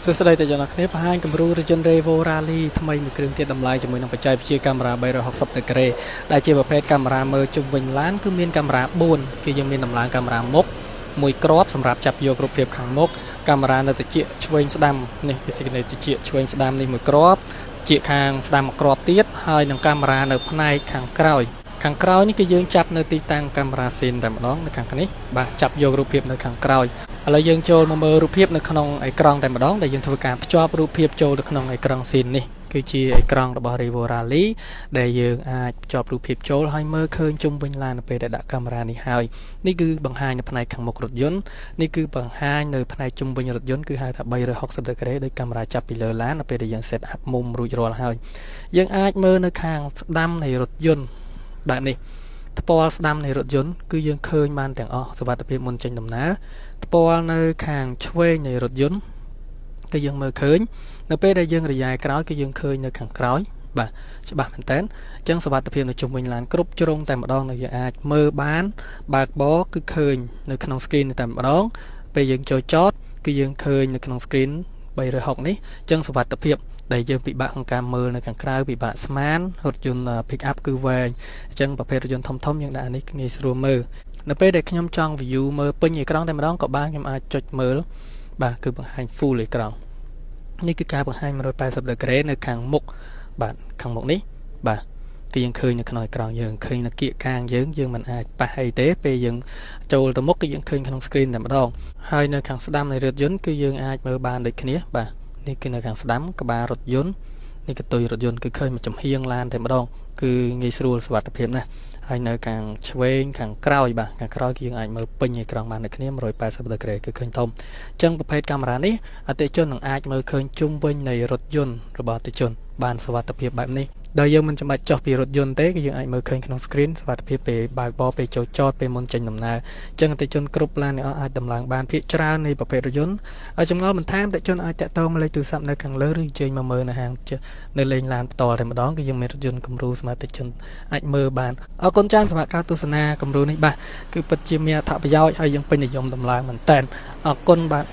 សួស្តីទៅಜನគ្នាបង្ហាញគំរូរថយន្ត REVO Rally ថ្មីមួយគ្រឿងទៀតតម្លៃជាមួយនឹងបច្ចេកវិទ្យាកាមេរ៉ា360ដឺក្រេដែលជាប្រភេទកាមេរ៉ាមើលជុំវិញឡានគឺមានកាមេរ៉ា4គឺយើងមានដំឡើងកាមេរ៉ាមុខមួយគ្រាប់សម្រាប់ចាប់យករូបភាពខាងមុខកាមេរ៉ានៅតិចឆ្វេងស្ដាំនេះវាជាតិចឆ្វេងស្ដាំនេះមួយគ្រាប់ជាខាងស្ដាំមួយគ្រាប់ទៀតហើយនឹងកាមេរ៉ានៅផ្នែកខាងក្រោយនេះគឺយើងចាប់នៅទីតាំងកាមេរ៉ាស៊ីនតែម្ដងនៅខាងនេះបាទចាប់យករូបភាពនៅខាងក្រោយឥឡូវយើងចូលមកមើលរូបភាពនៅក្នុងអេក្រង់តែម្ដងដែលយើងធ្វើការភ្ជាប់រូបភាពចូលទៅក្នុងអេក្រង់ស៊ីននេះគឺជាអេក្រង់របស់ REVO Rally ដែលយើងអាចភ្ជាប់រូបភាពចូលហើយមើលឃើញជុំវិញឡាននៅពេលដែលដាក់កាមេរ៉ានេះហើយនេះគឺបង្ហាញនៅផ្នែកខាងមុខរថយន្តនេះគឺបង្ហាញនៅផ្នែកជុំវិញរថយន្តគឺហៅថា360ដឺក្រេដោយកាមេរ៉ាចាប់ពីលើឡាននៅពេលដែលយើង set up មុំរួចរាល់ហើយយើងអាចមើលនៅខាងស្ដាំនៃរថយន្តបែបនេះថ្ពាល់ស្ដាំនៃរថយន្តគឺយើងឃើញបានទាំងអស់សុវត្ថិភាពមុនចេញដំណើរថ្ពាល់នៅខាងឆ្វេងនៃរថយន្តគឺយើងមើលឃើញនៅពេលដែលយើងរយ៉ាយក្រោយគឺយើងឃើញនៅខាងក្រោយបាទច្បាស់មែនតើអញ្ចឹងសុវត្ថិភាពនៅជុំវិញឡានគ្រប់ជ្រុងតែម្ដងដែលយើងអាចមើលបានបើកបរគឺឃើញនៅក្នុង screen តែម្ដងពេលយើងចូលចតគឺយើងឃើញនៅក្នុង screen 360នេះអញ្ចឹងសុវត្ថិភាពដែលយើងពិបាកក្នុងការមើលនៅខាងក្រៅពិបាកស្មានរថយន្ត pick up គឺវែងអញ្ចឹងប្រភេទរថយន្តធំយើងដាក់នេះងាយស្រួលមើលនៅពេលដែលខ្ញុំចង់ view មើលពេញអេក្រង់តែម្ដងក៏បានខ្ញុំអាចចុចមើលបាទគឺបង្ហាញ full អេក្រង់នេះគឺការបង្ហាញ180ដឺក្រេនៅខាងមុខបាទខាងមុខនេះបាទគឺយើងឃើញនៅក្នុងអេក្រង់យើងឃើញនៅគៀកកាងយើងមិនអាចប៉ះអីទេពេលយើងចូលទៅមុខគឺយើងឃើញក្នុង screen តែម្ដងហើយនៅខាងស្ដាំនៃរថយន្តគឺយើងអាចមើលបានដូចគ្នាបាទនេះគឺនៅខាងស្ដាំក្បាលរថយន្តនេះកតុយរថយន្តគឺឃើញមួយចំហៀងឡានតែម្ដងគឺងាយស្រួលសុវត្ថិភាពណាស់ហើយនៅខាងឆ្វេងខាងក្រោយបាទខាងក្រោយគឺយើងអាចមើលពេញអេក្រង់បានដូចគ្នា180ដឺក្រេគឺឃើញធំអញ្ចឹងប្រភេទកាមេរ៉ានេះអតិថិជននឹងអាចមើលឃើញជុំវិញនៃរថយន្តរបស់អតិថិជនបានសុវត្ថិភាពបែបនេះដោយយើងមិនចាំបាច់ចុះពីរថយន្តទេគឺយើងអាចមើលឃើញក្នុង screen សុវត្ថិភាពពេលបើកបរពេលចូលចតពេលមុនចេញដំណើរអញ្ចឹងអតិថិជនគ្រប់ឡាននេះអាចដំឡើងបានភាគច្រើននៃប្រភេទរថយន្តហើយចម្ងល់បន្ថែមអតិថិជនអាចតាក់ទងមកលេខទូរស័ព្ទនៅខាងលើឬជើញមកមើលនៅហាងនៅលេងឡានផ្ទាល់តែម្ដងគឺយើងមានរថយន្តគំរូសម្រាប់អតិថិជនអាចមើលបានអរគុណច្រើនសម្រាប់ការទស្សនាគំរូនេះបាទគឺពិតជាមានអត្ថប្រយោជន៍ហើយយើងពេញនិយមដំឡើងមែនតើអរគុណបាទ